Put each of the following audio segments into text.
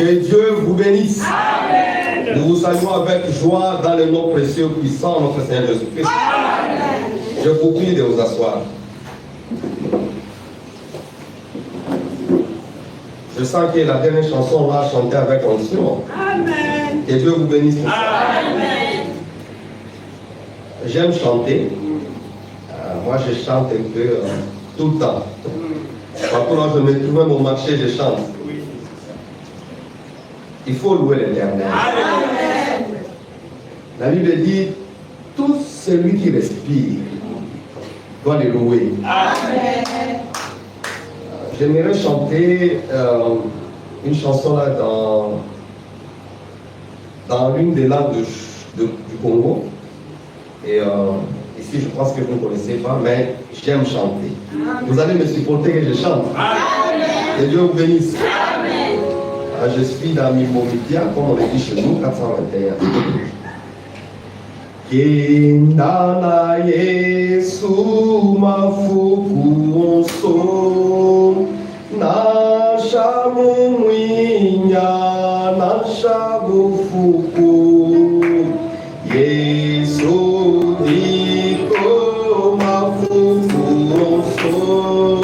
Que Dieu vous bénisse. Amen. Nous vous saluons avec joie dans le nom précieux puissant de notre Seigneur Jésus-Christ. Je vous prie de vous asseoir. Je sens que la dernière chanson, on va chanter avec onction. Amen. Que Dieu vous bénisse pour ça. Amen. J'aime chanter. Moi, je chante un peu tout le temps. Partout là, je me trouve même au marché, je chante. Il faut louer l'Éternel. La Bible dit, tout celui qui respire doit le louer. Amen. J'aimerais chanter une chanson là dans l'une des langues du Congo. Et ici, je pense que vous ne connaissez pas, mais j'aime chanter. Amen. Vous allez me supporter que je chante. Amen. Que Dieu vous bénisse. Amen. Je suis dans Mimomitia, comme on le dit chez nous, 421. Kendana Yesu mafuku onso na shamu mwinya na shabu fuku Yesu diko mafuku onso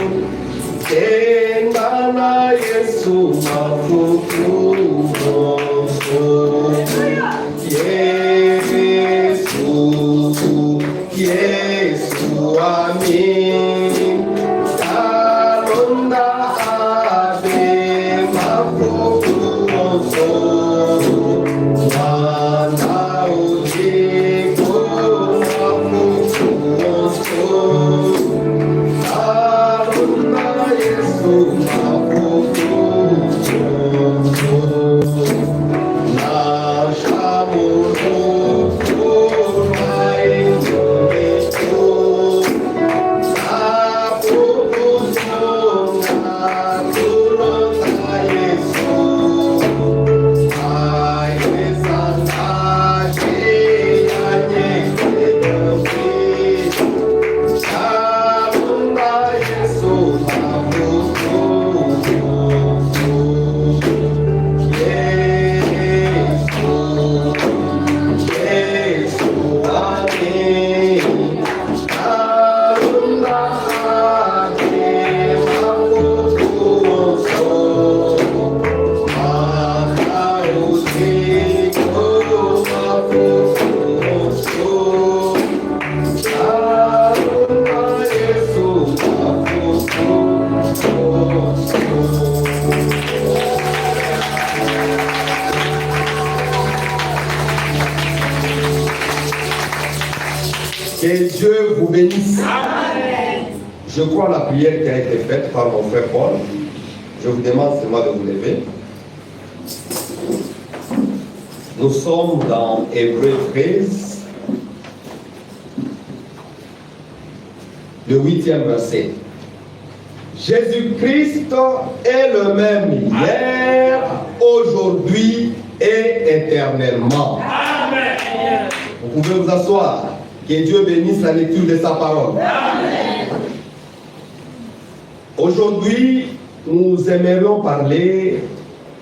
Kendana Yesu mafuku onso Yesu amin Kalonda ade mafuku onso Wana ujiko mafuku onso Kalonda Yesu mafuku onso Na shamuru Que Dieu vous bénisse. Amen. Je crois à la prière qui a été faite par mon frère Paul. Je vous demande seulement de vous lever. Nous sommes dans Hébreux 13, le 8e verset. Jésus-Christ est le même hier, aujourd'hui et éternellement. Amen. Vous pouvez vous asseoir. Que Dieu bénisse la lecture de sa parole. Amen. Aujourd'hui, nous aimerions parler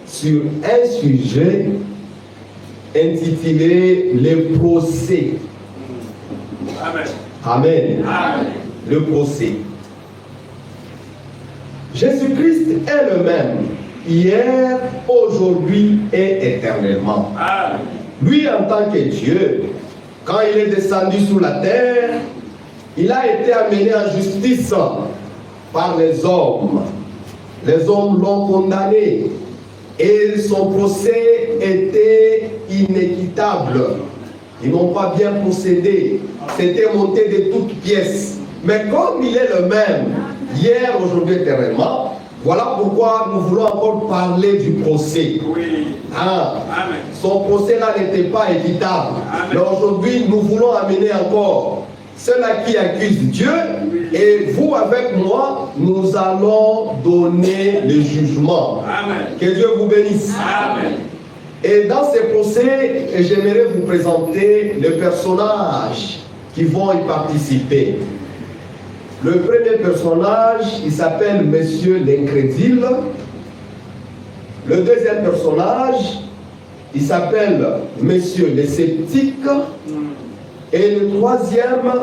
sur un sujet intitulé le procès. Amen. Amen. Amen. Le procès. Jésus-Christ est le même hier, aujourd'hui et éternellement. Amen. Lui, en tant que Dieu, quand il est descendu sur la terre, il a été amené en justice par les hommes. Les hommes l'ont condamné et son procès était inéquitable. Ils n'ont pas bien procédé. C'était monté de toutes pièces. Mais comme il est le même, hier, aujourd'hui, éternellement, voilà pourquoi nous voulons encore parler du procès. Oui. Amen. Son procès-là n'était pas équitable. Amen. Mais aujourd'hui, nous voulons amener encore ceux-là qui accusent Dieu. Oui. Et vous, avec moi, nous allons donner le jugement. Amen. Que Dieu vous bénisse. Amen. Et dans ces procès, j'aimerais vous présenter les personnages qui vont y participer. Le premier personnage, il s'appelle Monsieur l'Incrédule. Le deuxième personnage, il s'appelle Monsieur le sceptique. Et le troisième,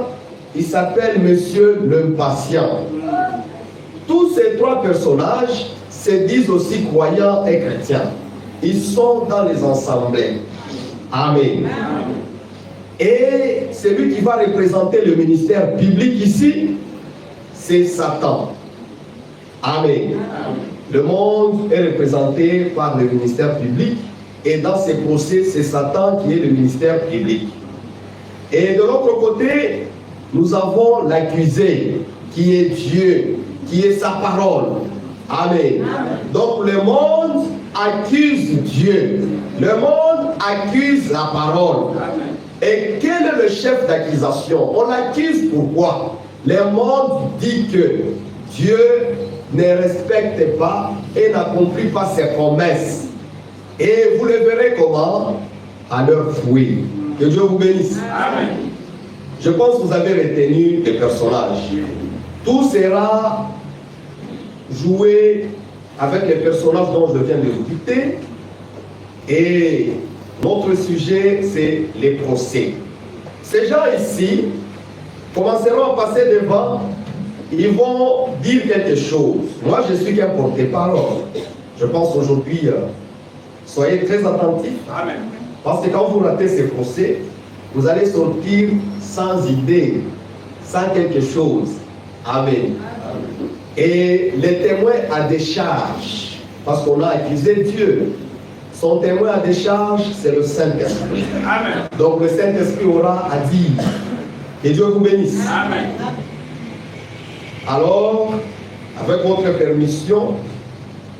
il s'appelle Monsieur le patient. Tous ces trois personnages se disent aussi croyants et chrétiens. Ils sont dans les assemblées. Amen. Et celui qui va représenter le ministère biblique ici, c'est Satan. Amen. Le monde est représenté par le ministère public et dans ces procès, c'est Satan qui est le ministère public. Et de l'autre côté, nous avons l'accusé qui est Dieu, qui est sa parole. Amen. Donc le monde accuse Dieu. Le monde accuse la parole. Et quel est le chef d'accusation? On l'accuse pourquoi? Le monde dit que Dieu ne respecte pas et n'accomplit pas ses promesses. Et vous le verrez comment? À leur fruit. Que Dieu vous bénisse. Amen. Je pense que vous avez retenu les personnages. Tout sera joué avec les personnages dont je viens de vous dicter. Et notre sujet, c'est les procès. Ces gens ici commenceront à passer devant. Ils vont dire quelque chose. Moi, je suis qu'un porte-parole. Je pense aujourd'hui, soyez très attentifs. Amen. Parce que quand vous ratez ces procès, vous allez sortir sans idée, sans quelque chose. Amen. Amen. Et les témoins à décharge, parce qu'on a accusé Dieu, son témoin à décharge, c'est le Saint-Esprit. Amen. Donc le Saint-Esprit aura à dire. Que Dieu vous bénisse. Amen. Alors, avec votre permission,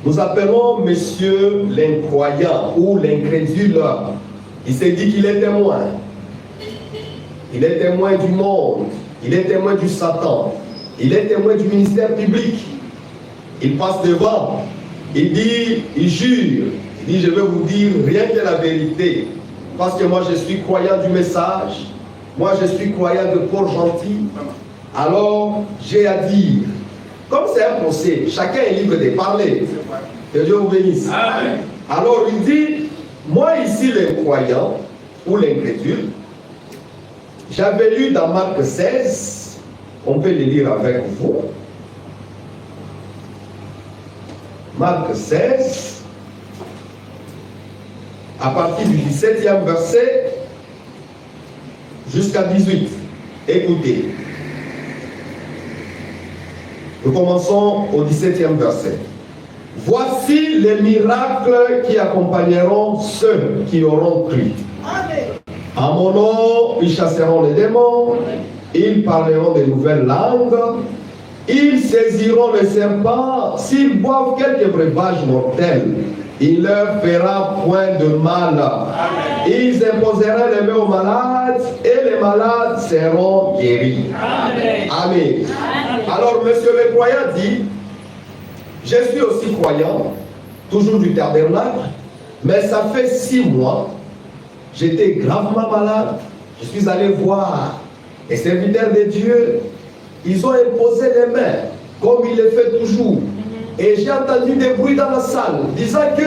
nous appelons Monsieur l'incroyant ou l'incrédule. Il s'est dit qu'il est témoin. Il est témoin du monde. Il est témoin du Satan. Il est témoin du ministère public. Il passe devant. Il dit, il jure. Il dit, je vais vous dire rien que la vérité. Parce que moi, je suis croyant du message. Moi, je suis croyant de corps gentil. Alors, j'ai à dire. Comme c'est un procès, chacun est libre de parler. Que Dieu vous bénisse. Amen. Alors, il dit, moi ici, le croyant ou l'incrédule, j'avais lu dans Marc 16, on peut le lire avec vous. Marc 16, à partir du 17e verset jusqu'à 18. Écoutez. Nous commençons au 17e verset. Voici les miracles qui accompagneront ceux qui auront cru. En mon nom, ils chasseront les démons, ils parleront de nouvelles langues, ils saisiront les serpents, s'ils boivent quelques breuvages mortels, il leur fera point de mal. Amen. Ils imposeront les mains aux malades et les malades seront guéris. Amen. Amen. Amen. Alors, monsieur le croyant dit, je suis aussi croyant, toujours du tabernacle, mais ça fait 6 mois, j'étais gravement malade, je suis allé voir les serviteurs de Dieu, ils ont imposé les mains, comme il le fait toujours. Et j'ai entendu des bruits dans la salle, disant que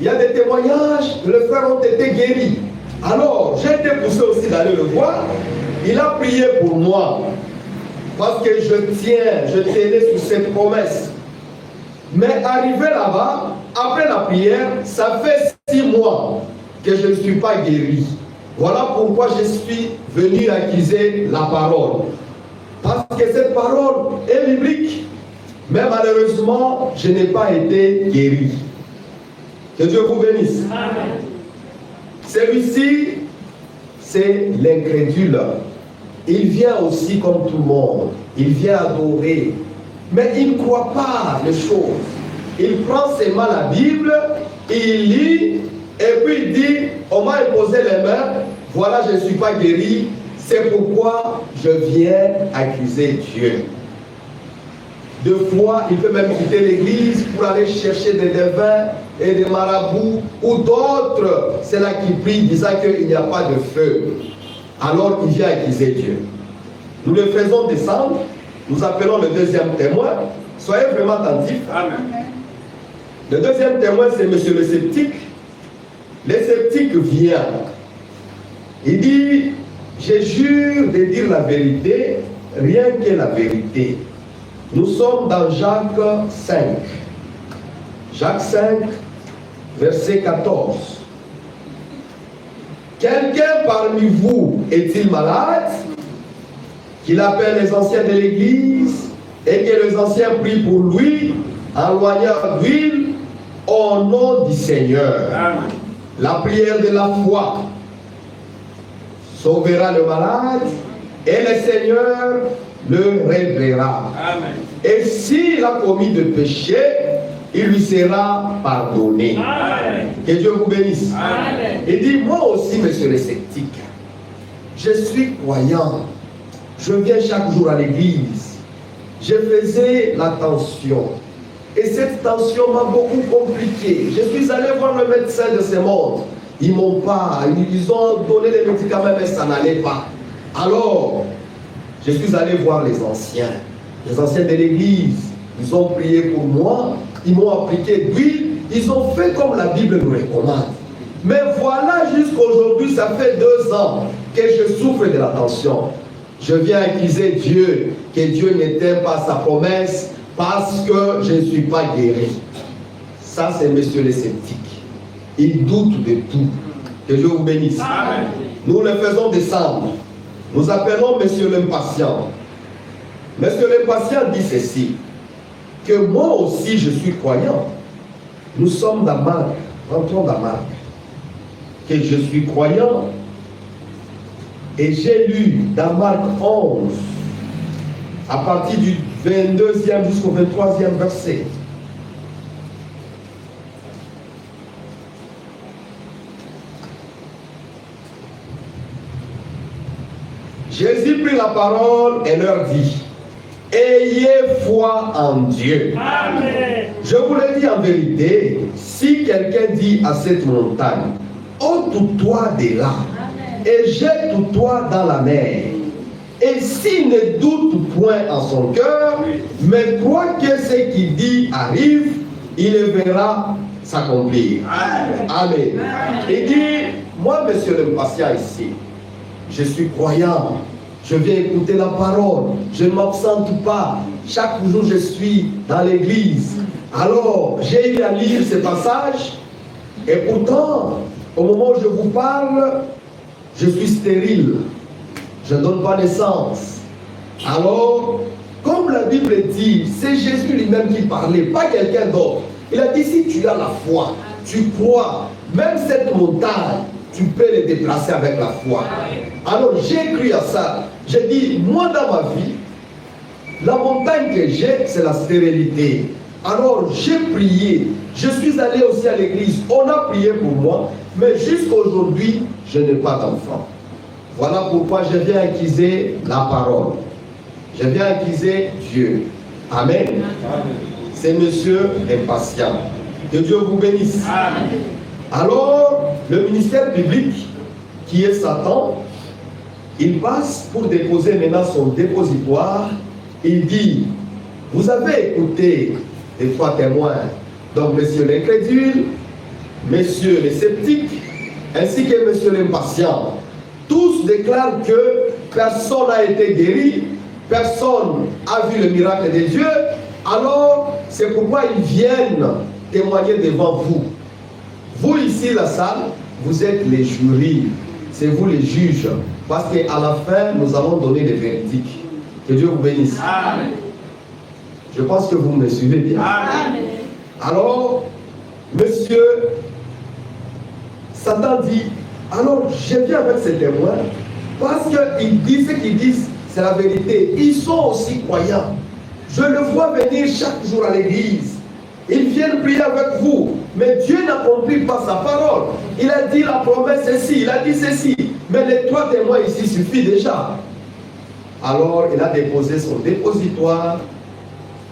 il y a des témoignages, les frères ont été guéris. Alors, j'ai été poussé aussi d'aller le voir. Il a prié pour moi, parce que je tenais sur cette promesse. Mais arrivé là-bas, après la prière, ça fait 6 mois que je ne suis pas guéri. Voilà pourquoi je suis venu accuser la parole. Parce que cette parole est biblique. Mais malheureusement, je n'ai pas été guéri. Que Dieu vous bénisse. Amen. Celui-ci, c'est l'incrédule. Il vient aussi comme tout le monde. Il vient adorer. Mais il ne croit pas les choses. Il prend seulement la Bible, il lit, et puis il dit, on m'a imposé les mains, voilà, je ne suis pas guéri. C'est pourquoi je viens accuser Dieu. 2 fois, il peut même quitter l'église pour aller chercher des devins et des marabouts ou d'autres. C'est là qu'il prie disant qu'il n'y a pas de feu. Alors il vient accuser Dieu. Nous le faisons descendre. Nous appelons le deuxième témoin. Soyez vraiment attentifs. Amen. Le deuxième témoin, c'est monsieur le sceptique. Le sceptique vient. Il dit, je jure de dire la vérité, rien que la vérité. Nous sommes dans Jacques 5. Jacques 5, verset 14. Quelqu'un parmi vous est-il malade? Qu'il appelle les anciens de l'église et que les anciens prient pour lui en loignant d'huile au nom du Seigneur. Amen. La prière de la foi sauvera le malade et le Seigneur le réglera. Amen. Et s'il a commis de péché, il lui sera pardonné. Amen. Que Dieu vous bénisse. Amen. Il dit, moi aussi, monsieur le sceptique, je suis croyant. Je viens chaque jour à l'église. Je faisais la tension. Et cette tension m'a beaucoup compliqué. Je suis allé voir le médecin de ce monde. Ils m'ont pas, ils ont donné des médicaments, mais ça n'allait pas. Alors, je suis allé voir les anciens de l'église. Ils ont prié pour moi, ils m'ont appliqué d'huile, ils ont fait comme la Bible nous recommande. Mais voilà, jusqu'aujourd'hui, ça fait 2 ans que je souffre de la tension. Je viens accuser Dieu, que Dieu n'était pas sa promesse, parce que je ne suis pas guéri. Ça, c'est monsieur le sceptique. Il doute de tout. Que Dieu vous bénisse. Amen. Nous le faisons descendre. Nous appelons monsieur l'impatient. Monsieur l'impatient dit ceci, que moi aussi je suis croyant. Nous sommes dans Marc, rentrons dans Marc, que je suis croyant. Et j'ai lu dans Marc 11, à partir du 22e jusqu'au 23e verset. Jésus prit la parole et leur dit, ayez foi en Dieu. Amen. Je vous le dis en vérité, si quelqu'un dit à cette montagne, ôte-toi de là, et jette-toi dans la mer, et s'il ne doute point en son cœur, mais croit que ce qu'il dit arrive, il le verra s'accomplir. Amen. Amen. Il dit, moi, monsieur le patient ici, je suis croyant, je viens écouter la parole, je ne m'absente pas, chaque jour je suis dans l'église. Alors, j'ai eu à lire ce passage, et pourtant, au moment où je vous parle, je suis stérile, je ne donne pas naissance. Alors, comme la Bible dit, c'est Jésus lui-même qui parlait, pas quelqu'un d'autre. Il a dit, si tu as la foi, tu crois, même cette montagne, tu peux les déplacer avec la foi. Alors j'ai cru à ça. J'ai dit, moi dans ma vie, la montagne que j'ai, c'est la stérilité. Alors j'ai prié. Je suis allé aussi à l'église. On a prié pour moi. Mais jusqu'à aujourd'hui, je n'ai pas d'enfant. Voilà pourquoi je viens accuser la parole. Je viens accuser Dieu. Amen. C'est monsieur impatient. Que Dieu vous bénisse. Amen. Alors, le ministère public, qui est Satan, il passe pour déposer maintenant son dépositoire. Il dit, vous avez écouté les 3 témoins, donc monsieur l'incrédule, monsieur le sceptique, ainsi que monsieur l'impatient. Tous déclarent que personne n'a été guéri, personne n'a vu le miracle de Dieu. Alors, c'est pourquoi ils viennent témoigner devant vous. Vous ici, la salle, vous êtes les jurys, c'est vous les juges, parce qu'à la fin, nous allons donner des verdicts. Que Dieu vous bénisse. Amen. Je pense que vous me suivez bien. Amen. Alors, monsieur, Satan dit, alors je viens avec ces témoins, parce qu'ils disent ce qu'ils disent, c'est la vérité. Ils sont aussi croyants. Je le vois venir chaque jour à l'église. Ils viennent prier avec vous, mais Dieu n'accomplit pas sa parole. Il a dit la promesse ceci, il a dit ceci, mais les 3 témoins ici suffit déjà. Alors il a déposé son dépositoire,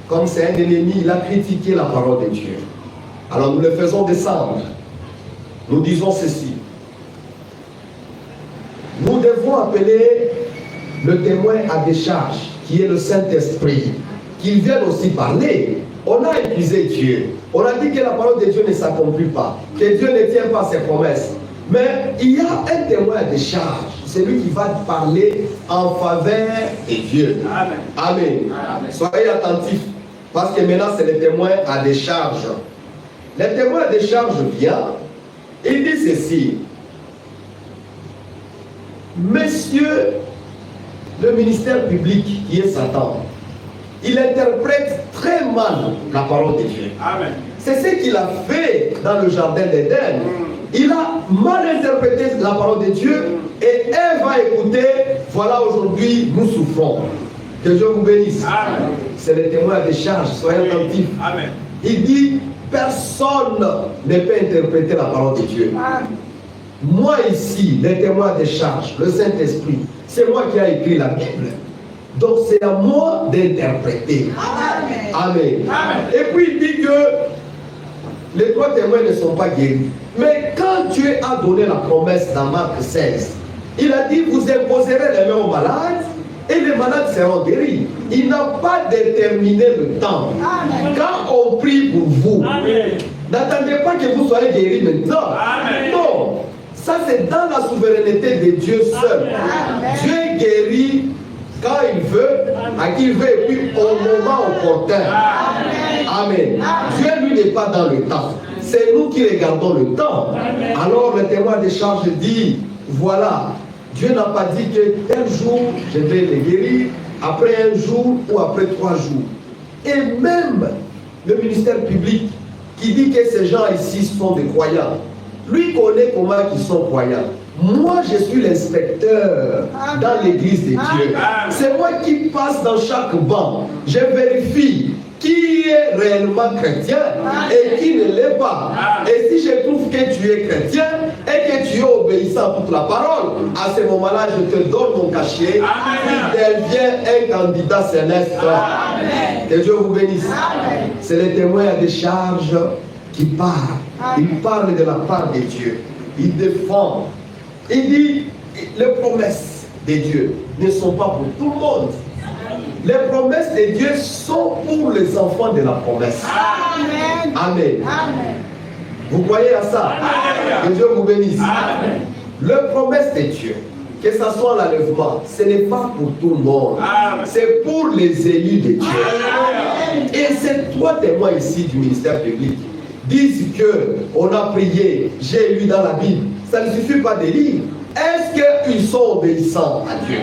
comme c'est un ennemi, il a critiqué la parole de Dieu. Alors nous le faisons descendre. Nous disons ceci. Nous devons appeler le témoin à décharge, qui est le Saint-Esprit, qu'il vienne aussi parler. On a épuisé Dieu. On a dit que la parole de Dieu ne s'accomplit pas, que Dieu ne tient pas ses promesses. Mais il y a un témoin de charge, celui qui va parler en faveur de Dieu. Amen. Amen. Amen. Soyez attentifs, parce que maintenant c'est le témoin à décharge. Le témoin à décharge vient, il dit ceci: Monsieur le ministère public qui est Satan, il interprète très mal la parole de Dieu. Amen. C'est ce qu'il a fait dans le jardin d'Éden. Il a mal interprété la parole de Dieu et elle va écouter. Voilà, aujourd'hui nous souffrons. Que Dieu vous bénisse. C'est le témoin de charge, soyez attentifs. Amen. Il dit: personne ne peut interpréter la parole de Dieu. Amen. Moi ici, le témoin de charge, le Saint-Esprit, c'est moi qui ai écrit la Bible. Donc c'est à moi d'interpréter. Amen. Amen. Amen. Et puis il dit que les trois témoins ne sont pas guéris. Mais quand Dieu a donné la promesse dans Marc 16, il a dit: vous imposerez les mains aux malades et les malades seront guéris. Il n'a pas déterminé le temps. Amen. Quand on prie pour vous, n'attendez pas que vous soyez guéris maintenant. Amen. Non, ça c'est dans la souveraineté de Dieu seul. Amen. Dieu guérit quand il veut, à qui il veut, et puis au moment opportun. Amen. Amen. Dieu lui n'est pas dans le temps. C'est nous qui regardons le temps. Amen. Alors le témoin de charge dit: voilà, Dieu n'a pas dit que tel jour je vais les guérir, après un jour ou après 3 jours. Et même le ministère public qui dit que ces gens ici sont des croyants, lui connaît comment ils sont croyants. Moi, je suis l'inspecteur dans l'église de Dieu. C'est moi qui passe dans chaque banc. Je vérifie qui est réellement chrétien et qui ne l'est pas. Et si je trouve que tu es chrétien et que tu es obéissant à toute la parole, à ce moment-là, je te donne mon cachet. Tu deviens un candidat céleste. Que Dieu vous bénisse. C'est le témoin à décharge qui parle. Il parle de la part de Dieu. Il défend. Il dit: les promesses de Dieu ne sont pas pour tout le monde. Les promesses de Dieu sont pour les enfants de la promesse. Amen. Amen. Amen. Vous croyez à ça? Amen. Que Dieu vous bénisse. Amen. Les promesses de Dieu, que ce soit l'enlèvement, ce n'est pas pour tout le monde. C'est pour les élus de Dieu. Amen. Et ces 3 témoins ici du ministère public disent que on a prié, j'ai lu dans la Bible. Ça ne suffit pas de lire. Est-ce qu'ils sont obéissants à Dieu?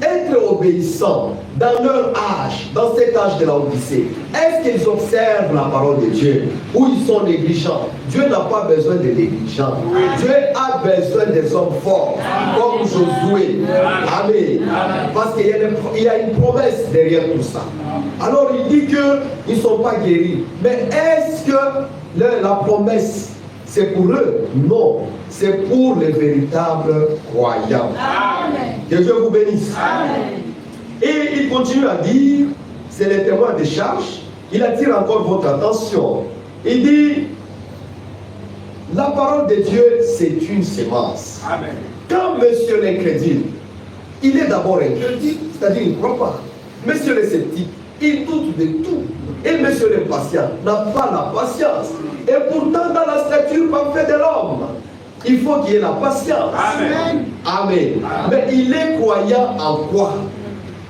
Être obéissants dans leur âge, dans cet âge de la Odyssée, est-ce qu'ils observent la parole de Dieu ou ils sont négligents? Dieu n'a pas besoin de négligents. Dieu a besoin des hommes forts, comme Josué. Amen. Parce qu'il y a une promesse derrière tout ça. Alors il dit qu'ils ne sont pas guéris. Mais est-ce que la promesse, c'est pour eux? Non, c'est pour les véritables croyants. Amen. Que Dieu vous bénisse. Amen. Et il continue à dire, c'est le témoin de charge, il attire encore votre attention. Il dit: la parole de Dieu, c'est une sémence. Amen. Quand monsieur l'incrédule, il est d'abord incrédule, c'est-à-dire il ne croit pas. Monsieur le sceptique, il doute de tout. Et monsieur l'impatient n'a pas la patience. Et pourtant, dans la stature parfaite de l'homme, il faut qu'il y ait la patience. Amen. Amen. Mais il est croyant en quoi?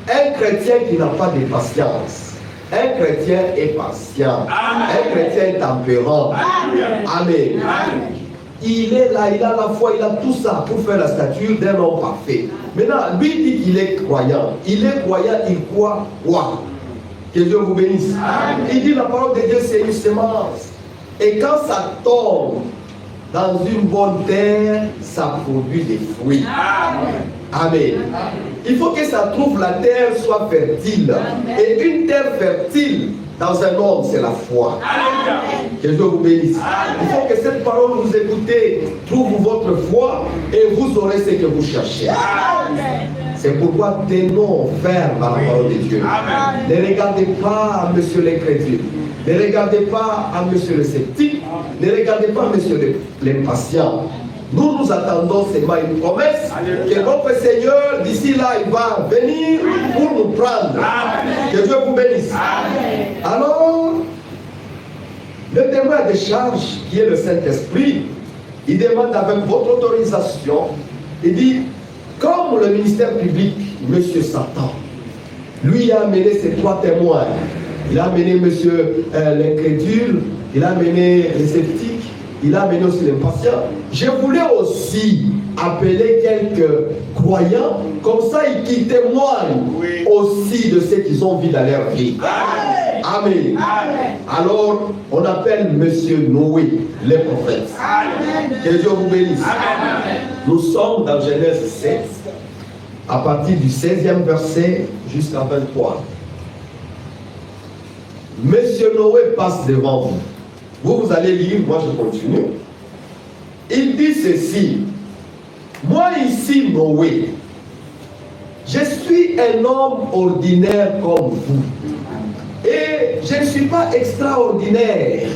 Un chrétien qui n'a pas de patience. Un chrétien est patient. Amen. Un chrétien est tempérant. Amen. Amen. Amen. Il est là, il a la foi, il a tout ça pour faire la stature d'un homme parfait. Maintenant, lui dit qu'il est croyant. Il est croyant, il croit quoi? Que Dieu vous bénisse. Amen. Il dit: la parole de Dieu, c'est une semence. Et quand ça tombe dans une bonne terre, ça produit des fruits. Amen. Amen. Il faut que ça trouve la terre soit fertile. Amen. Et une terre fertile dans un homme, c'est la foi. Amen. Que Dieu vous bénisse. Amen. Il faut que cette parole que vous écoutez trouve votre foi et vous aurez ce que vous cherchez. Amen. C'est pourquoi tenons ferme à la parole de Dieu. Amen. Ne regardez pas à monsieur l'incrédule. Ne regardez pas à monsieur le sceptique. Ne regardez pas à monsieur l'impatient. Nous attendons seulement une promesse. Alléluia. Que notre Seigneur, d'ici là, il va venir pour nous prendre. Amen. Que Dieu vous bénisse. Amen. Alors, Le témoin de charge, qui est le Saint-Esprit, il demande avec votre autorisation, il dit, comme le ministère public, M. Satan, lui a amené ses 3 témoins. Il a amené M. L'incrédule, il a amené les sceptiques, il a amené aussi les patients. Je voulais aussi appeler quelques croyants, comme ça ils témoignent aussi de ce qu'ils ont vu dans leur vie. Amen. Amen. Alors, on appelle M. Noé, les prophètes. Amen. Que Dieu vous bénisse. Amen. Nous sommes dans Genèse 16, à partir du 16e verset jusqu'à 23. M. Noé passe devant vous. Vous allez lire, moi je continue. Il dit ceci. Moi ici, Noé, je suis un homme ordinaire comme vous. Et je ne suis pas extraordinaire.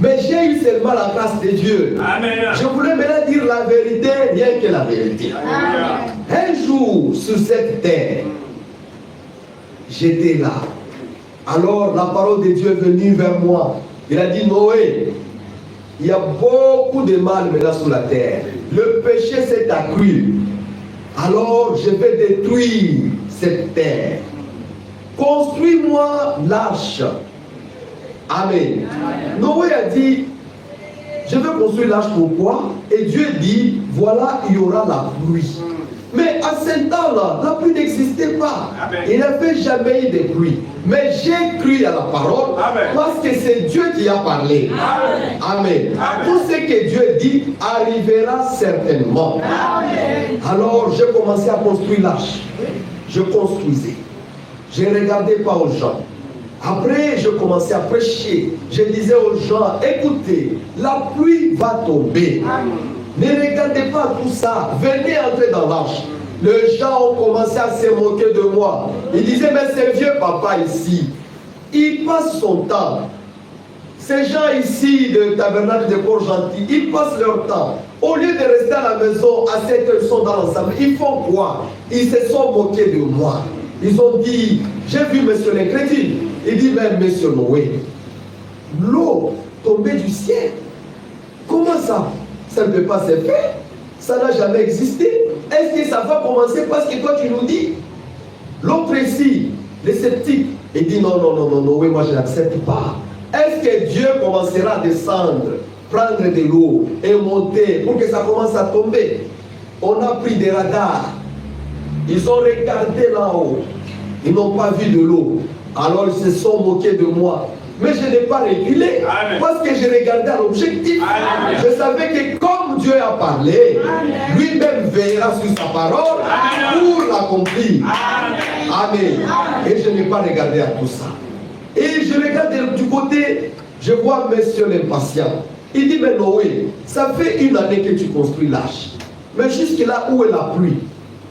Mais j'ai eu seulement la grâce de Dieu. Amen. Je voulais maintenant dire la vérité, rien que la vérité. Amen. Un jour, sur cette terre, j'étais là. Alors la parole de Dieu est venue vers moi. Il a dit, Noé, il y a beaucoup de mal maintenant sur la terre. Le péché s'est accru. Alors je vais détruire cette terre. Construis-moi l'arche. Amen. Noé a dit, je vais construire l'arche, pourquoi? Et Dieu dit, voilà, il y aura la pluie. Mais à ce temps-là, la pluie n'existait pas. Amen. Il n'avait jamais eu de pluie. Mais j'ai cru à la parole. Amen. Parce que c'est Dieu qui a parlé. Amen. Amen. Amen. Tout ce que Dieu dit arrivera certainement. Amen. Alors j'ai commencé à construire l'arche. Je construisais. Je ne regardais pas aux gens. Après, je commençais à prêcher. Je disais aux gens, écoutez, la pluie va tomber. Amen. Ne regardez pas tout ça. Venez entrer dans l'arche. Les gens ont commencé à se moquer de moi. Ils disaient, mais ce vieux papa ici, il passe son temps. Ces gens ici de Tabernacle de Port-Gentil, ils passent leur temps. Au lieu de rester à la maison, à 7 heures, ils sont dans l'ensemble. Ils font quoi? Ils se sont moqués de moi. Ils ont dit, j'ai vu monsieur l'incrédule. Il dit, mais monsieur Noé, l'eau tombée du ciel. Comment ça? Ça ne peut pas se faire. Ça n'a jamais existé. Est-ce que ça va commencer parce que toi tu nous dis? L'autre ici, les sceptiques, il dit non, non, non, non, non, oui, moi je n'accepte pas. Est-ce que Dieu commencera à descendre, prendre de l'eau et monter pour que ça commence à tomber? On a pris des radars. Ils ont regardé là-haut. Ils n'ont pas vu de l'eau. Alors ils se sont moqués de moi. Mais je n'ai pas reculé. Amen. Parce que je regardais à l'objectif. Amen. Je savais que comme Dieu a parlé, lui-même veillera sur sa parole. Amen. Pour l'accomplir. Amen. Amen. Et je n'ai pas regardé à tout ça. Et je regarde du côté, je vois monsieur l'impatient. Il dit, mais Noé, ça fait 1 année que tu construis l'arche. Mais jusque là, où est la pluie?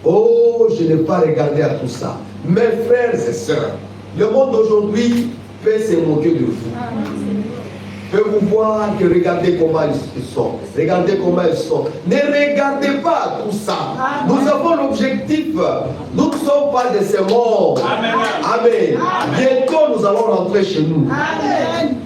Oh, je n'ai pas regardé à tout ça. Mes frères et sœurs, le monde d'aujourd'hui peut se moquer de vous. Peut vous voir que regardez comment ils sont. Regardez comment ils sont. Ne regardez pas tout ça. Nous avons l'objectif. Nous ne sommes pas de ce monde. Amen. Amen. Bientôt nous allons rentrer chez nous. Amen.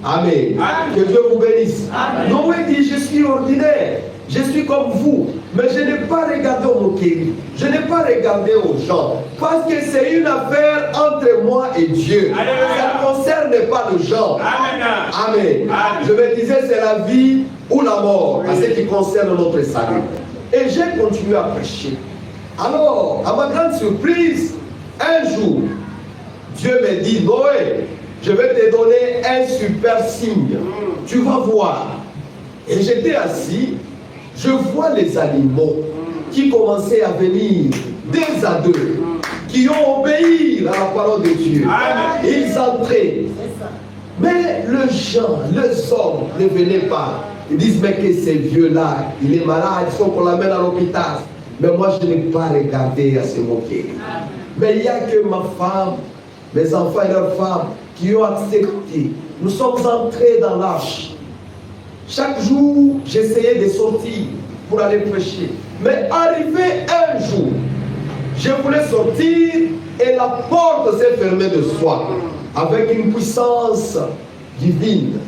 Amen. Amen. Que Dieu vous bénisse. Noé dit, je suis ordinaire. Je suis comme vous. Mais je n'ai pas regardé aux moqueries. Je n'ai pas regardé aux gens. Parce que c'est une affaire entre moi et Dieu. Alléluia. Ça ne concerne pas les gens. Amen. Amen. Amen. Je me disais, c'est la vie ou la mort. À ce qui concerne notre salut. Et j'ai continué à prêcher. Alors, à ma grande surprise, un jour, Dieu me dit, Noé, je vais te donner un super signe. Tu vas voir. Et j'étais assis. Je vois les animaux qui commençaient à venir 2 à 2, qui ont obéi à la parole de Dieu. Amen. Ils entraient. Mais les gens, les hommes ne venaient pas. Ils disent, mais que ce vieux-là, il est malade, il faut qu'on l'amène à l'hôpital. Mais moi, je n'ai pas regardé à se moquer. Mais il n'y a que ma femme, mes enfants et leurs femmes qui ont accepté. Nous sommes entrés dans l'arche. Chaque jour, j'essayais de sortir pour aller prêcher. Mais arrivé un jour, je voulais sortir et la porte s'est fermée de soi avec une puissance divine.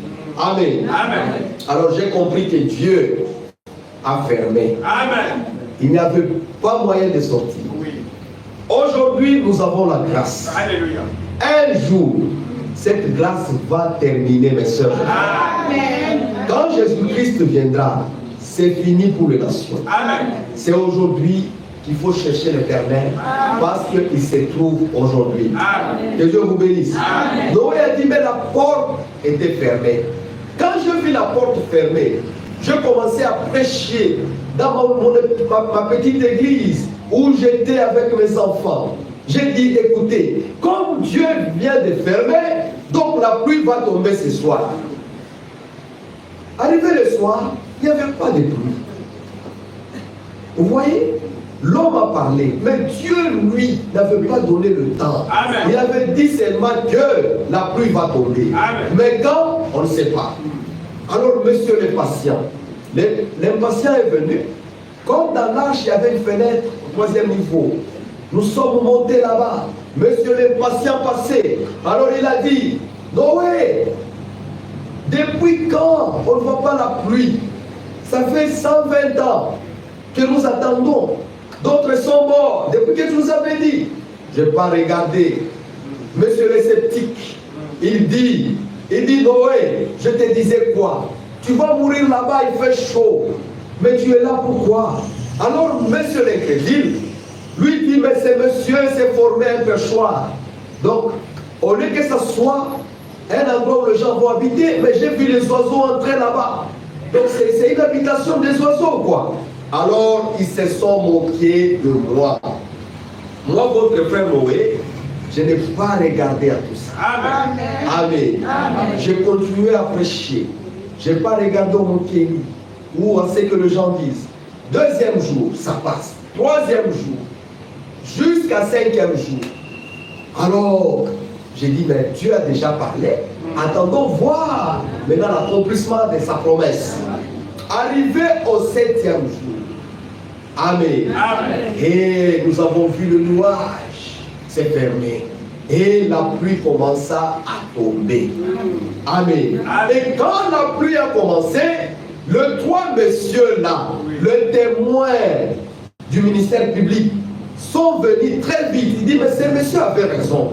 Amen. Amen. Alors j'ai compris que Dieu a fermé. Amen. Il n'y avait pas moyen de sortir. Oui. Aujourd'hui, nous avons la grâce. Alléluia. Un jour, cette grâce va terminer, mes soeurs. Amen. Quand Jésus-Christ viendra, c'est fini pour les nations. Amen. C'est aujourd'hui qu'il faut chercher l'Éternel parce qu'il se trouve aujourd'hui. Que Dieu vous bénisse. Amen. Noé a dit, mais la porte était fermée. Quand je vis la porte fermée, je commençais à prêcher dans ma petite église où j'étais avec mes enfants. J'ai dit, écoutez, comme Dieu vient de fermer, donc la pluie va tomber ce soir. Arrivé le soir, il n'y avait pas de pluie. Vous voyez, l'homme a parlé, mais Dieu, lui, n'avait pas donné le temps. Amen. Il avait dit seulement que la pluie va tomber. Amen. Mais quand, on ne sait pas. Alors, monsieur le patient, l'impatient est venu. Comme dans l'arche, il y avait une fenêtre au 3e niveau. Nous sommes montés là-bas. Monsieur l'impatient passait. Alors il a dit, Noé, depuis quand on ne voit pas la pluie? Ça fait 120 ans que nous attendons. D'autres sont morts depuis que tu nous avais dit. Je n'ai pas regardé. Monsieur le sceptique, il dit, Noé, je te disais quoi? Tu vas mourir là-bas, il fait chaud. Mais tu es là pourquoi? Alors, monsieur l'incrédule, lui dit, mais ce monsieur s'est formé un perchoir. Donc, au lieu que ce soit un endroit où les gens vont habiter, mais j'ai vu les oiseaux entrer là-bas. Donc, c'est une habitation des oiseaux, quoi. Alors, ils se sont moqués de moi. Moi, votre frère Noé, je n'ai pas regardé à tout ça. Amen. Amen. Amen. J'ai continué à prêcher. Je n'ai pas regardé au moquerie ou à ce que les gens disent. 2e jour, ça passe. 3e jour, jusqu'à 5e jour. Alors, j'ai dit, mais Dieu a déjà parlé. Attendons voir maintenant l'accomplissement de sa promesse. Arrivé au 7e jour. Amen. Amen. Et nous avons vu le nuage s'est fermé. Et la pluie commença à tomber. Amen. Amen. Et quand la pluie a commencé, le 3 messieurs là, le témoin du ministère public, sont venus très vite. Il dit, mais ces messieurs avaient raison.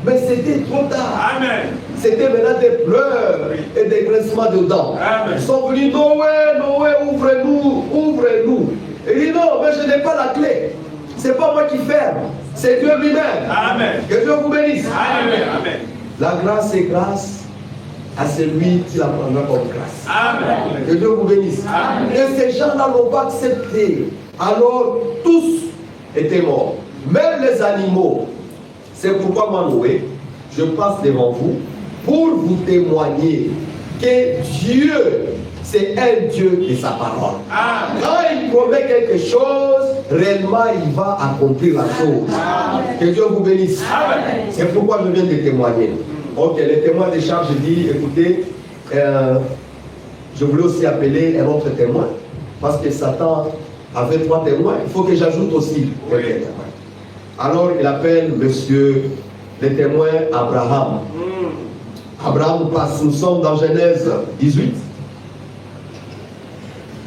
Mais c'était trop tard. Amen. C'était maintenant des pleurs et des grincements de dents. Amen. Ils sont venus, Noé, Noé, ouvre-nous, ouvre-nous. Il dit, non, mais je n'ai pas la clé. C'est pas moi qui ferme, c'est Dieu lui-même. Amen. Que Dieu vous bénisse. Amen. Amen. La grâce est grâce à celui qui la prendra comme grâce. Amen. Que Dieu vous bénisse. Amen. Et ces gens-là n'ont pas accepté. Alors tous étaient morts. Même les animaux. C'est pourquoi moi, Noé, je passe devant vous pour vous témoigner que Dieu, c'est un Dieu de sa parole. Amen. Quand il promet quelque chose, réellement il va accomplir la chose. Amen. Que Dieu vous bénisse. Amen. C'est pourquoi je viens de témoigner. Ok, le témoin de Charles, je dis, écoutez, je voulais aussi appeler un autre témoin, parce que Satan avait 3 témoins, il faut que j'ajoute aussi un témoin. Alors il appelle monsieur le témoin Abraham. Abraham passe, nous sommes dans Genèse 18.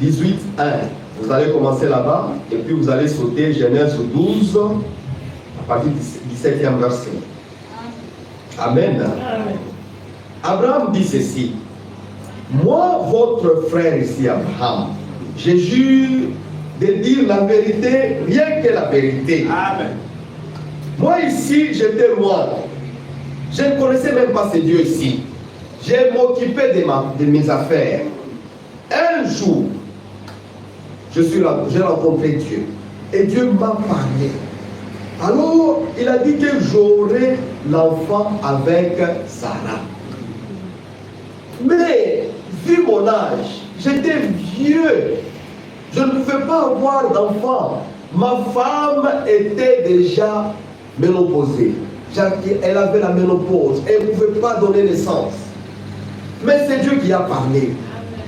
18, 1. Vous allez commencer là-bas, et puis vous allez sauter Genèse 12, à partir du 17e verset. Amen. Amen. Abraham dit ceci. Moi, votre frère ici, Abraham, je jure de dire la vérité, rien que la vérité. Amen. Moi ici, j'étais loin. Je ne connaissais même pas ce Dieu ici. Je m'occupais de mes affaires. Un jour, j'ai rencontré Dieu. Et Dieu m'a parlé. Alors, il a dit que j'aurai l'enfant avec Sarah. Mais, vu mon âge, j'étais vieux. Je ne pouvais pas avoir d'enfant. Ma femme était déjà ménopausée. Elle avait la ménopause. Elle ne pouvait pas donner naissance. Mais c'est Dieu qui a parlé.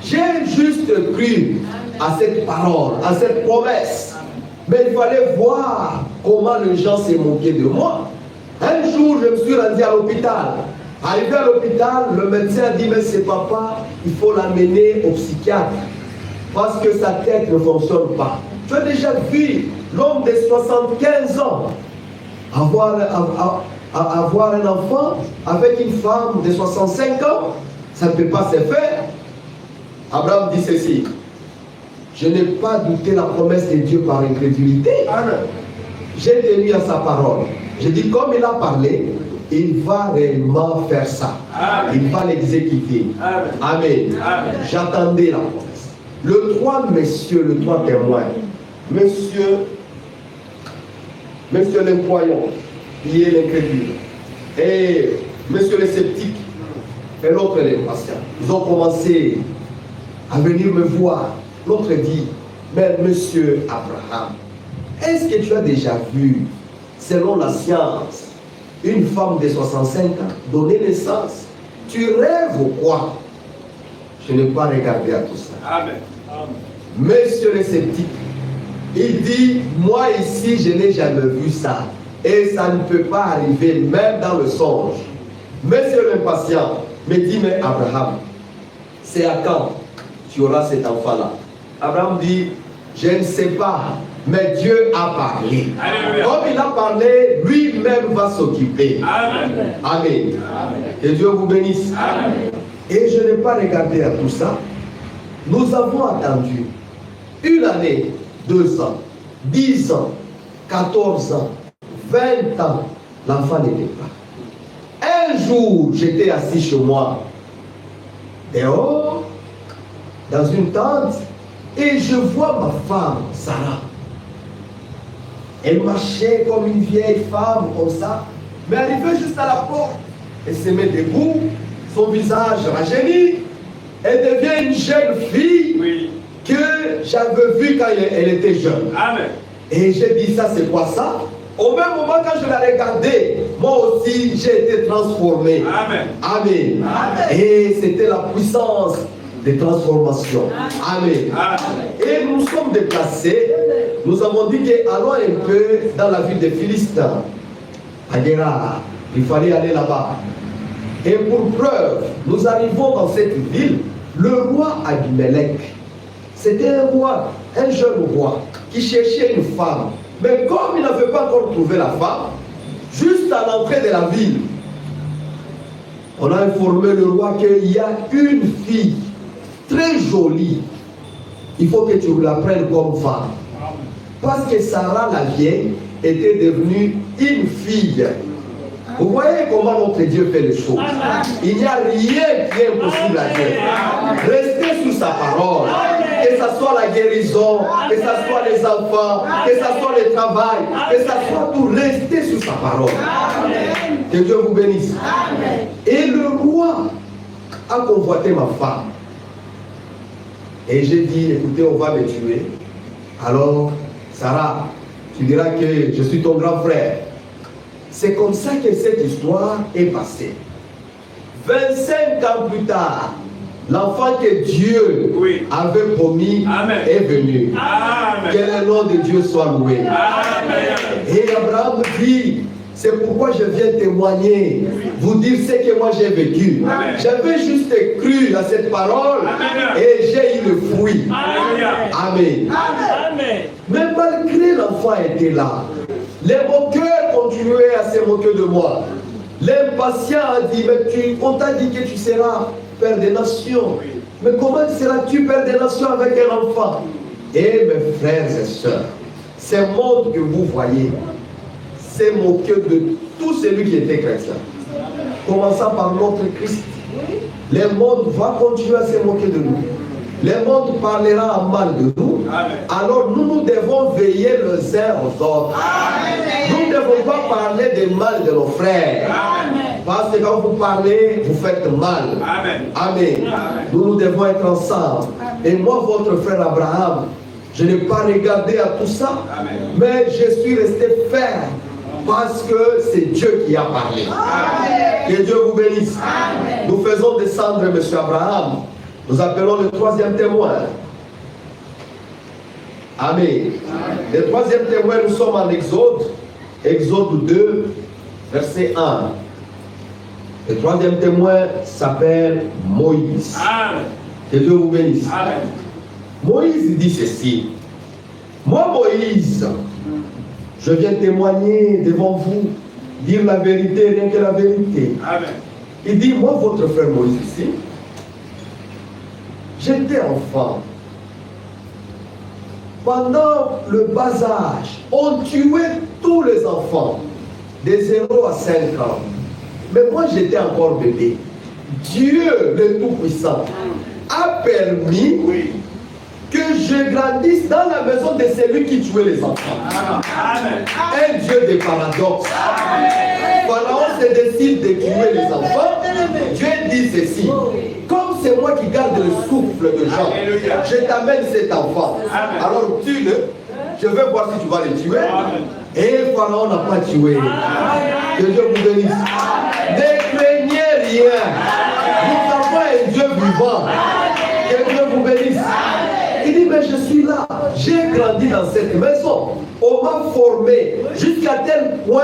J'ai juste cru à cette parole, à cette promesse. Mais il fallait voir comment les gens s'est moqué de moi. Un jour, je me suis rendu à l'hôpital. Arrivé à l'hôpital, le médecin a dit, mais c'est papa, il faut l'amener au psychiatre. Parce que sa tête ne fonctionne pas. Tu as déjà vu l'homme de 75 ans avoir un enfant avec une femme de 65 ans? Ça ne peut pas se faire. Abraham dit ceci: je n'ai pas douté la promesse de Dieu par incrédulité. J'ai tenu à sa parole. J'ai dit, comme il a parlé, il va réellement faire ça. Amen. Il va l'exécuter. Amen. Amen. J'attendais la promesse. Le 3 messieurs, le 3 témoins, monsieur l'incroyant, qui est l'incrédule, et monsieur le sceptique, et l'autre l'impatient. Ils ont commencé à venir me voir. L'autre dit, mais monsieur Abraham, est-ce que tu as déjà vu, selon la science, une femme de 65 ans donner naissance? Tu rêves ou quoi? Je n'ai pas regardé à tout ça. Amen. Monsieur le sceptique, il dit, moi ici, je n'ai jamais vu ça. Et ça ne peut pas arriver, même dans le songe. Monsieur l'impatient me dit, mais Abraham, c'est à quand tu auras cet enfant-là? Abraham dit, je ne sais pas, mais Dieu a parlé. Alléluia. Comme il a parlé, lui-même va s'occuper. Amen. Amen. Que Dieu vous bénisse. Amen. Et je n'ai pas regardé à tout ça. Nous avons attendu 1 année, 2 ans, 10 ans, 14 ans, 20 ans. L'enfant n'était pas. Un jour, j'étais assis chez moi, dehors, dans une tente, et je vois ma femme, Sarah. Elle marchait comme une vieille femme, comme ça, mais arrivée juste à la porte. Elle se met debout, son visage rajeuni. Elle devient une jeune fille que j'avais vue quand elle était jeune. Amen. Et j'ai dit, ça c'est quoi ça? Au même moment, quand je la regardais, moi aussi j'ai été transformé. Amen. Amen. Amen. Et c'était la puissance des transformations. Amen. Amen. Et nous sommes déplacés. Nous avons dit que allons un peu dans la ville de Philistins, à Guérard. Il fallait aller là-bas. Et pour preuve, nous arrivons dans cette ville. Le roi Abimelech, c'était un roi, un jeune roi, qui cherchait une femme. Mais comme il n'avait pas encore trouvé la femme, juste à l'entrée de la ville, on a informé le roi qu'il y a une fille très jolie. Il faut que tu la prennes comme femme. Parce que Sarah, la vieille, était devenue une fille. Vous voyez comment notre Dieu fait les choses. Il n'y a rien qui est impossible à Dieu. Restez sous sa parole. Que ce soit la guérison, que ce soit les enfants, que ce soit le travail, que ce soit tout, restez sous sa parole. Que Dieu vous bénisse. Et le roi a convoité ma femme. Et j'ai dit, écoutez, on va me tuer. Alors, Sarah, tu diras que je suis ton grand frère. C'est comme ça que cette histoire est passée. 25 ans plus tard, l'enfant que Dieu avait promis est venu. Amen. Que le nom de Dieu soit loué. Amen. Et Abraham dit, c'est pourquoi je viens témoigner, vous dire ce que moi j'ai vécu. J'avais juste cru à cette parole et j'ai eu le fruit. Amen. Amen. Mais malgré l'enfant était là, les moqueurs continuaient à se moquer de moi. L'impatient a dit, mais on t'a dit que tu seras père des nations. Mais comment seras-tu père des nations avec un enfant? Et mes frères et sœurs, ce monde que vous voyez, c'est moqué de tout celui qui était chrétien. Commençant par notre Christ. Le monde va continuer à se moquer de nous. Le monde parlera en mal de nous. Amen. Alors nous devons veiller les uns aux autres. Amen. Nous ne devons pas parler de mal de nos frères. Amen. Parce que quand vous parlez, vous faites mal. Amen. Amen. Amen. Nous devons être ensemble. Amen. Et moi, votre frère Abraham, je n'ai pas regardé à tout ça. Amen. Mais je suis resté ferme. Parce que c'est Dieu qui a parlé. Amen. Que Dieu vous bénisse. Amen. Nous faisons descendre M. Abraham. Nous appelons le troisième témoin. Amen. Amen. Le troisième témoin, nous sommes en Exode. Exode 2, verset 1. Le troisième témoin s'appelle Moïse. Amen. Que Dieu vous bénisse. Amen. Moïse dit ceci. Moi, Moïse, je viens témoigner devant vous, dire la vérité, rien que la vérité. Amen. Il dit, moi, votre frère Moïse ici, j'étais enfant. Pendant le bas âge, on tuait tous les enfants, de 0 à 5 ans. Mais moi, j'étais encore bébé. Dieu, le Tout-Puissant, a permis que je grandisse dans la maison de celui qui tuait les enfants. Amen. Un Dieu de paradoxe. Pharaon se décide de tuer les enfants. Dieu dit ceci. Comme c'est moi qui garde le souffle de Jean, je t'amène cet enfant. Alors tue-le. Je vais voir si tu vas le tuer. Et Pharaon n'a pas tué. Que Dieu vous bénisse. Ne craignez rien. Nous avons un Dieu vivant. Que Dieu vous bénisse. Il dit, mais je suis là. J'ai grandi dans cette maison. On m'a formé jusqu'à tel point.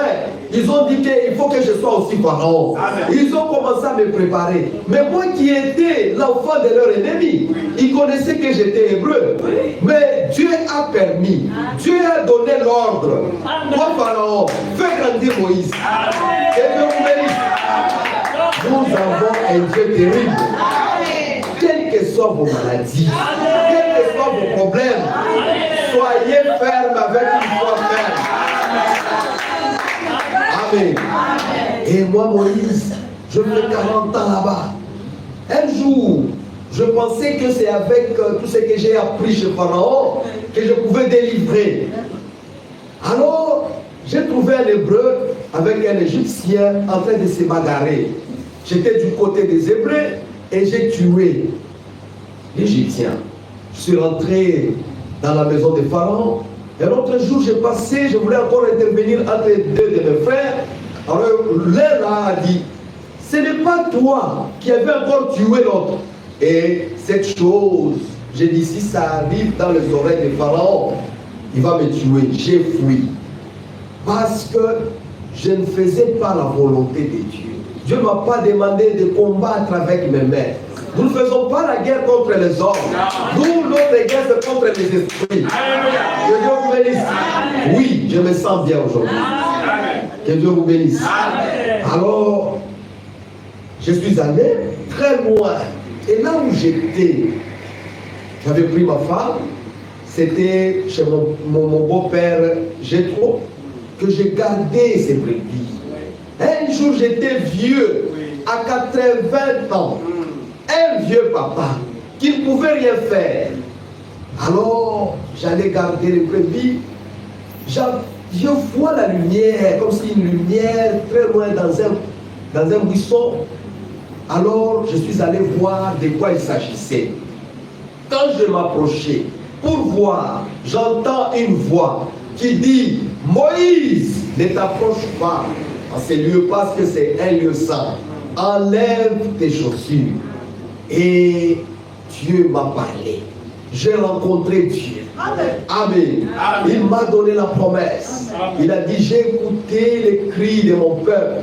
Ils ont dit qu'il faut que je sois aussi pharaon. Ils ont commencé à me préparer. Mais moi qui étais l'enfant de leur ennemi, ils connaissaient que j'étais hébreu. Mais Dieu a permis. Dieu a donné l'ordre. Toi, pharaon, fais grandir Moïse. Et Dieu vous bénisse. Nous avons un Dieu terrible. Quelles que soient vos maladies, quels que soient vos problèmes, soyez fermes avec une foi ferme. Amen. Et moi, Moïse, je fais 40 ans là-bas. Un jour, je pensais que c'est avec tout ce que j'ai appris chez Pharaon que je pouvais délivrer. Alors, j'ai trouvé un Hébreu avec un Égyptien en train de se bagarrer. J'étais du côté des Hébreux et j'ai tué l'Égyptien. Je suis rentré dans la maison de Pharaon. Et l'autre jour, j'ai passé, je voulais encore intervenir entre deux de mes frères. Alors l'un a dit, ce n'est pas toi qui avais encore tué l'autre. Et cette chose, j'ai dit, si ça arrive dans les oreilles de Pharaon, il va me tuer. J'ai fui. Parce que je ne faisais pas la volonté de Dieu. Dieu ne m'a pas demandé de combattre avec mes mains. Nous ne faisons pas la guerre contre les hommes. Nous, notre guerre, c'est contre les esprits. Que Dieu vous bénisse. Oui, je me sens bien aujourd'hui. Que Dieu vous bénisse. Alors, je suis allé très loin. Et là où j'étais, j'avais pris ma femme. C'était chez mon beau-père Jétro que j'ai gardé ses brebis. Un jour, j'étais vieux, à 80 ans. Un vieux papa qui ne pouvait rien faire. Alors, j'allais garder les brebis. Je vois la lumière, comme si une lumière très loin dans un buisson. Alors, je suis allé voir de quoi il s'agissait. Quand je m'approchais pour voir, j'entends une voix qui dit, Moïse, ne t'approche pas en ces lieux parce que c'est un lieu saint. Enlève tes chaussures. Et Dieu m'a parlé. J'ai rencontré Dieu. Amen. Amen. Amen. Il m'a donné la promesse. Amen. Il a dit, j'ai écouté les cris de mon peuple.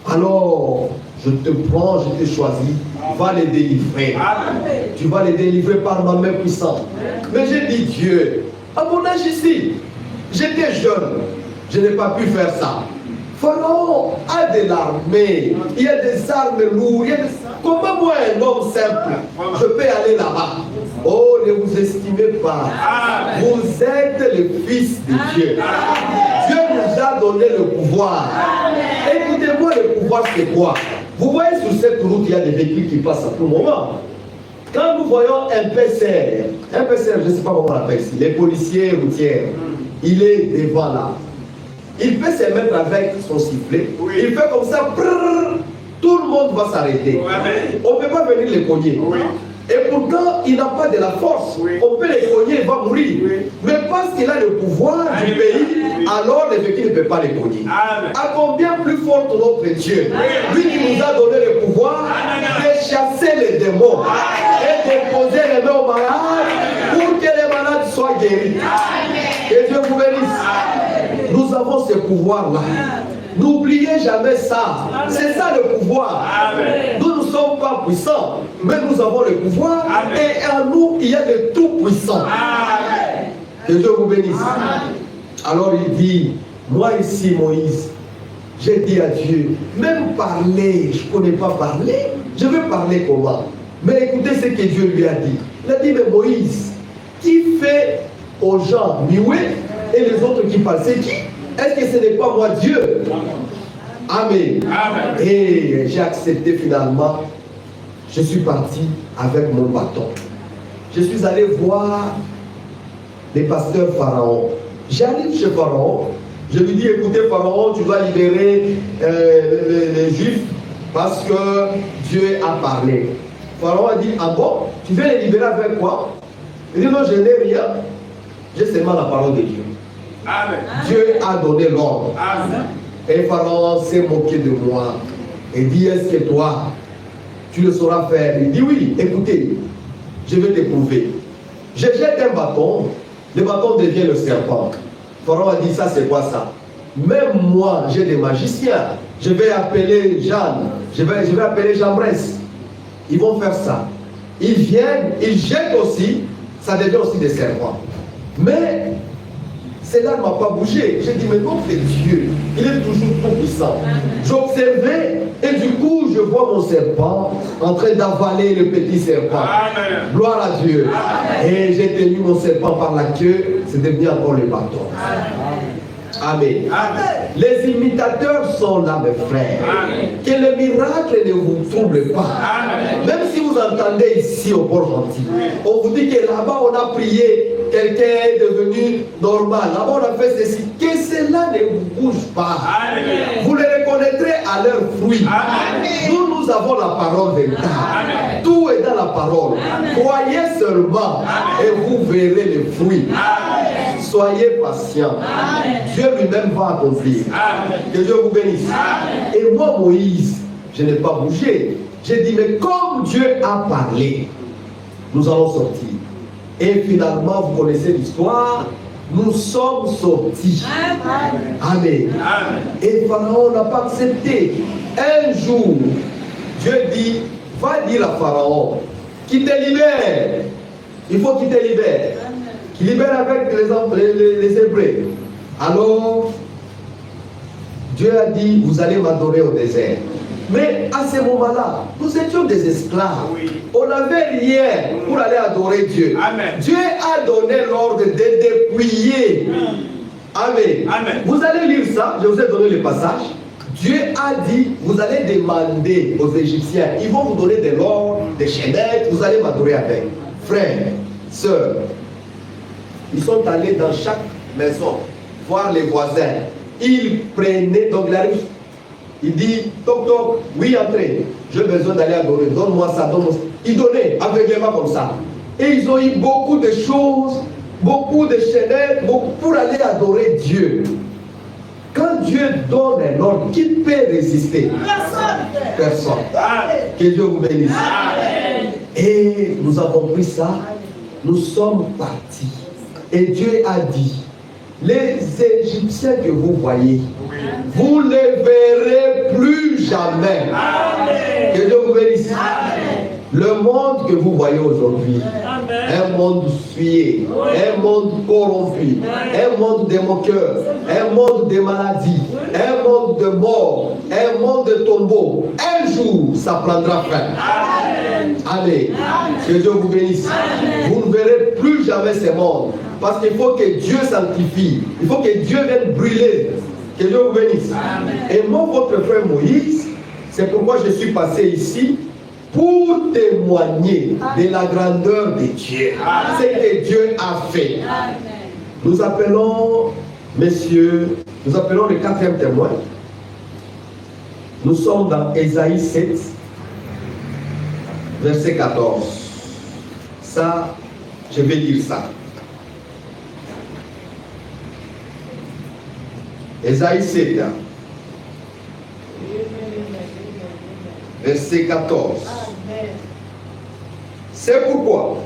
Alors, je te prends, je te choisis. Va les délivrer. Amen. Tu vas les délivrer par ma main puissante. Amen. Mais j'ai dit, Dieu, à mon âge ici, j'étais jeune. Je n'ai pas pu faire ça. Pharaon a de l'armée. Il y a des armes lourdes. Comment moi, un homme simple, je peux aller là-bas? Oh, ne vous estimez pas. Vous êtes le Fils de Dieu. Dieu nous a donné le pouvoir. Écoutez-moi, le pouvoir, c'est quoi? Vous voyez sur cette route, il y a des véhicules qui passent à tout moment. Quand nous voyons un PCR, je ne sais pas comment on l'appelle ici, les policiers routiers, il est devant là. Il peut se mettre avec son sifflet. Oui. Il fait comme ça. Brrr, tout le monde va s'arrêter. Oui. On ne peut pas venir les cogner. Oui. Et pourtant, il n'a pas de la force. Oui. On peut les cogner, il va mourir. Oui. Mais parce qu'il a le pouvoir du pays, alors les véhicules ne peuvent pas les cogner. Amen. À combien plus fort notre Dieu, lui qui nous a donné le pouvoir de chasser les démons et de poser les mains aux malades pour que les malades soient guéris. Que Dieu vous bénisse. Nous avons ce pouvoir-là. N'oubliez jamais ça. C'est ça le pouvoir. Amen. Nous ne sommes pas puissants, mais nous avons le pouvoir. Amen. Et en nous, il y a de tout puissant. Amen. Que Dieu vous bénisse. Amen. Alors il dit, moi ici Moïse, j'ai dit à Dieu, même parler, je ne connais pas parler, je vais parler comment? Mais écoutez ce que Dieu lui a dit. Il a dit, mais Moïse, qui fait aux gens muets et les autres qui parlent, c'est qui? Est-ce que ce n'est pas moi Dieu? Amen. Amen. Et j'ai accepté finalement. Je suis parti avec mon bâton. Je suis allé voir les pasteurs Pharaon. J'arrive chez Pharaon. Je lui dis, écoutez Pharaon, tu dois libérer les Juifs parce que Dieu a parlé. Pharaon a dit, ah bon, tu veux les libérer avec quoi? Il dit, non, je n'ai rien. J'ai seulement la parole de Dieu. Amen. Dieu a donné l'ordre. Amen. Et Pharaon s'est moqué de moi. Et dit, est-ce que toi, tu le sauras faire? Il dit, oui, écoutez, je vais t'éprouver. Je jette un bâton, le bâton devient le serpent. Pharaon a dit, ça c'est quoi ça? Même moi, j'ai des magiciens. Je vais appeler Jeanne, je vais appeler Jean Bresse. Ils vont faire ça. Ils viennent, ils jettent aussi, ça devient aussi des serpents. Mais cela ne m'a pas bougé. J'ai dit, mais notre Dieu, il est toujours tout puissant. J'observais et du coup, je vois mon serpent en train d'avaler le petit serpent. Amen. Gloire à Dieu. Amen. Et j'ai tenu mon serpent par la queue, c'est devenu encore le bâton. Amen. Amen. Les imitateurs sont là, mes frères. Amen. Que le miracle ne vous trouble pas. Amen. Même si vous entendez ici au Port-Gentil, on vous dit que là-bas on a prié, quelqu'un est devenu normal. Là-bas on a fait ceci. Que cela ne vous bouge pas. Amen. Vous les reconnaîtrez à leurs fruits. Amen. Nous avons la parole véritable. Amen. Tout est dans la parole. Croyez seulement et vous verrez les fruits. Amen. Soyez patients. Dieu lui-même va accomplir. Amen. Que Dieu vous bénisse. Amen. Et moi, Moïse, je n'ai pas bougé. J'ai dit, mais comme Dieu a parlé, nous allons sortir. Et finalement, vous connaissez l'histoire, nous sommes sortis. Amen. Amen. Et Pharaon n'a pas accepté. Un jour, Dieu dit, va dire à Pharaon, qu'il te libère. Il faut qu'il te libère. Qu'il libère avec les Hébreux. Alors, Dieu a dit, vous allez m'adorer au désert. Mais à ce moment-là, nous étions des esclaves. Oui. On n'avait rien pour aller adorer Dieu. Amen. Dieu a donné l'ordre de dépouiller. Amen. Amen. Vous allez lire ça, je vous ai donné le passage. Dieu a dit, vous allez demander aux Égyptiens, ils vont vous donner de l'or, des chaînettes, vous allez m'adorer avec. Frères, sœurs, ils sont allés dans chaque maison voir les voisins. Ils prenaient, donc il arrive, il dit, toc toc, oui entrez, j'ai besoin d'aller adorer, donne-moi ça, donne-moi ça. Ils donnaient aveuglément comme ça. Et ils ont eu beaucoup de choses, beaucoup de chaînettes, pour aller adorer Dieu. Quand Dieu donne un ordre, qui peut résister? Personne. Amen. Que Dieu vous bénisse. Amen. Et nous avons pris ça, nous sommes partis. Et Dieu a dit, les Égyptiens que vous voyez, vous ne les verrez plus jamais. Amen. Que Dieu vous bénisse. Amen. Le monde que vous voyez aujourd'hui, un monde souillé, un monde corrompu, un monde de moqueurs, un monde de maladies, un monde de mort, un monde de tombeaux. Un jour, ça prendra fin. Amen. Allez, que Dieu vous bénisse. Vous ne verrez plus jamais ce monde. Parce qu'il faut que Dieu sanctifie. Il faut que Dieu vienne brûler. Que Dieu vous bénisse. Et moi, votre frère Moïse, c'est pourquoi je suis passé ici, pour témoigner de la grandeur de Dieu. Ce que Dieu a fait. Nous appelons, messieurs, nous appelons le quatrième témoin. Nous sommes dans Ésaïe 7, verset 14. Ça, je vais lire ça. Ésaïe 7, verset 14. C'est pourquoi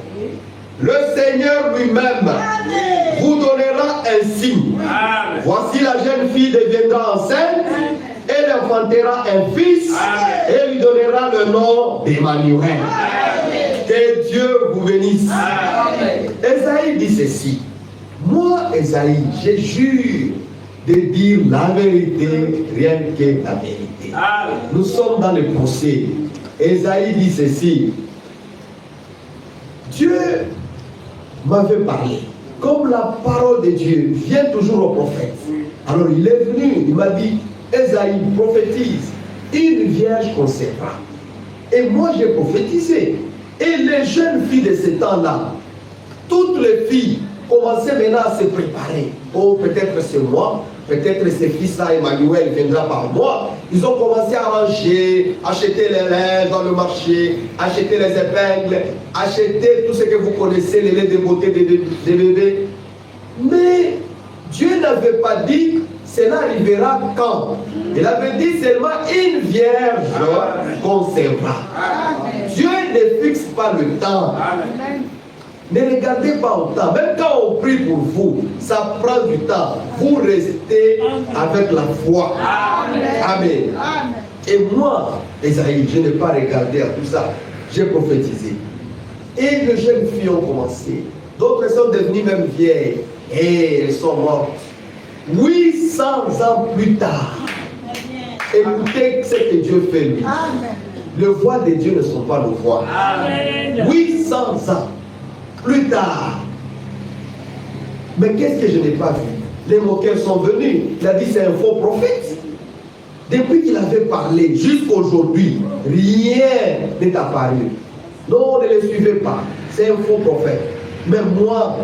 le Seigneur lui-même vous donnera un signe. Amen. Voici la jeune fille deviendra enceinte. Elle enfantera un fils. Amen. Et lui donnera le nom d'Emmanuel. Que Dieu vous bénisse. Amen. Esaïe dit ceci. Moi, Esaïe, je jure de dire la vérité, rien que la vérité. Amen. Nous sommes dans le procès. Esaïe dit ceci. Dieu m'avait parlé. Comme la parole de Dieu vient toujours au prophète. Alors il est venu, il m'a dit, Esaïe, prophétise, une vierge concevra. Et moi j'ai prophétisé. Et les jeunes filles de ce temps-là, toutes les filles commençaient maintenant à se préparer. Oh, peut-être c'est moi, peut-être ce fils-là, Emmanuel, viendra par moi. Ils ont commencé à ranger, acheter les laits dans le marché, acheter les épingles, acheter tout ce que vous connaissez, les laits de beauté des bébés. Mais Dieu n'avait pas dit cela arrivera quand. Il avait dit seulement une vierge concevra. Dieu ne fixe pas le temps. Amen. Ne regardez pas au temps. Même quand on prie pour vous, ça prend du temps. Vous restez avec la foi. Amen. Et moi, Esaïe, je n'ai pas regardé à tout ça. J'ai prophétisé. Et les jeunes filles ont commencé. D'autres sont devenues même vieilles. Et elles sont mortes. 800 ans plus tard. Écoutez ce que Dieu fait lui. Les voix de Dieu ne sont pas nos voix. Amen. 800 ans plus tard. Mais qu'est-ce que je n'ai pas vu? Les moqueurs sont venus. Il a dit c'est un faux prophète. Depuis qu'il avait parlé jusqu'à aujourd'hui, rien n'est apparu. Non, ne le suivez pas. C'est un faux prophète. Mais moi,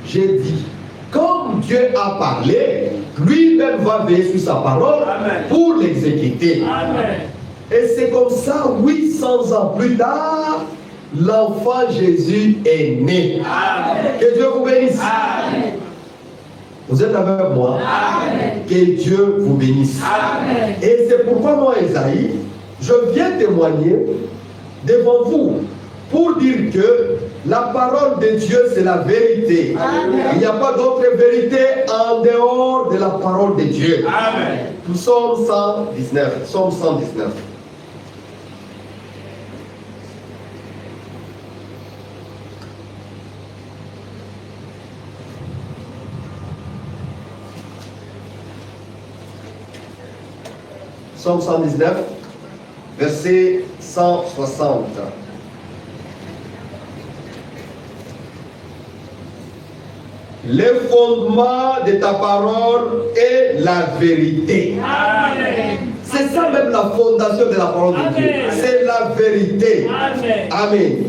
j'ai dit, comme Dieu a parlé, lui-même va veiller sur sa parole. Amen. Pour l'exécuter. Amen. Et c'est comme ça, 800 ans plus tard, l'enfant Jésus est né. Amen. Que Dieu vous bénisse. Amen. Vous êtes avec moi. Amen. Que Dieu vous bénisse. Amen. Et c'est pourquoi moi, Esaïe, je viens témoigner devant vous pour dire que la parole de Dieu, c'est la vérité. Amen. Il n'y a pas d'autre vérité en dehors de la parole de Dieu. Amen. Nous sommes 119. Psaume 119. Psaume 119, verset 160. Le fondement de ta parole est la vérité. Amen. C'est ça même la fondation de la parole de Dieu. Amen. C'est la vérité. Amen. Amen.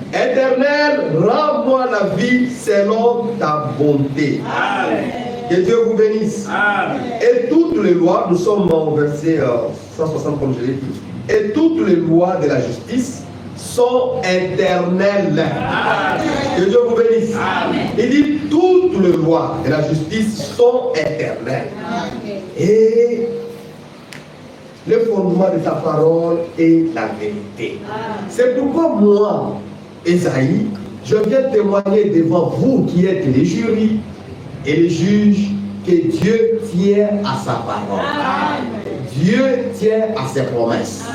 Éternel, rends-moi la vie selon ta bonté. Amen. Que Dieu vous bénisse. Amen. Et toutes les lois, nous sommes au verset 160 comme je l'ai dit, et toutes les lois de la justice sont éternelles. Amen. Que Dieu vous bénisse. Amen. Il dit toutes les lois de la justice sont éternelles. Et le fondement de ta parole est la vérité. C'est pourquoi moi, Esaïe, je viens témoigner devant vous qui êtes les jurys et les juges que Dieu tient à sa parole. Dieu tient à ses promesses.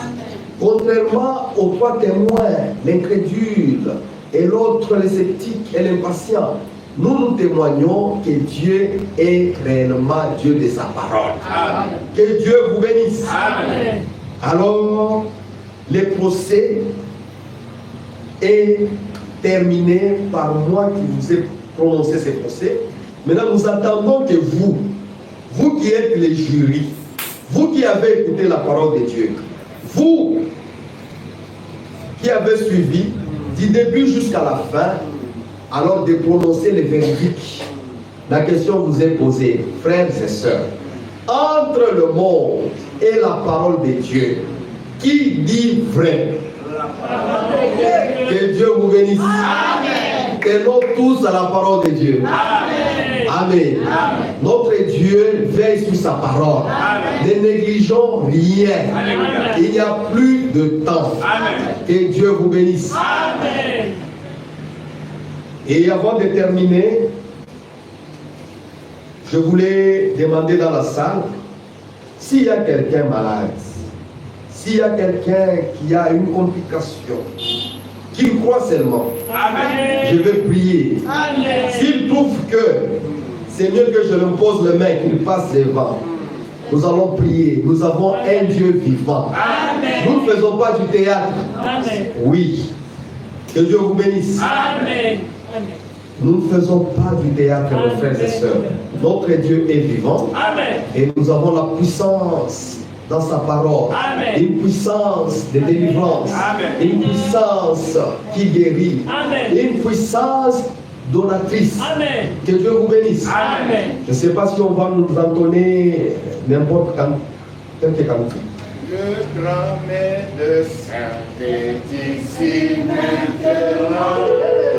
Contrairement aux trois témoins, l'incrédule et l'autre, le sceptique et l'impatient, nous témoignons que Dieu est réellement Dieu de sa parole. Amen. Que Dieu vous bénisse. Amen. Alors, le procès est terminé par moi qui vous ai prononcé ce procès. Maintenant, nous attendons que vous qui êtes les jurys, vous qui avez écouté la parole de Dieu, vous qui avez suivi du début jusqu'à la fin, alors de prononcer le verdict. La question vous est posée, frères et sœurs, entre le monde et la parole de Dieu, qui dit vrai? Que Dieu vous bénisse. Amen. Tenons tous à la parole de Dieu. Amen. Amen. Notre Dieu veille sur sa parole. Amen. Ne négligeons rien. Alléluia. Il n'y a plus de temps. Amen. Que Dieu vous bénisse. Amen. Et avant de terminer, Je voulais demander dans la salle, s'il y a quelqu'un malade, s'il y a quelqu'un qui a une complication, qu'il croit seulement, Amen. je vais prier. Amen. S'il trouve que c'est mieux que je lui pose le main, qu'il passe devant, nous allons prier. Nous avons un Dieu vivant. Amen. Nous ne faisons pas du théâtre. Amen. Oui. Que Dieu vous bénisse. Amen. Amen. Nous ne faisons pas du théâtre, mes frères et sœurs. Notre Dieu est vivant. Amen. Et nous avons la puissance dans sa parole. Amen. Une puissance de délivrance. Amen. Une puissance qui guérit. Amen. Une puissance donatrice. Amen. Que Dieu vous bénisse. Amen. Je ne sais pas si on va nous entonner n'importe quel cantique. Le grand maître de Saint est ici maintenant.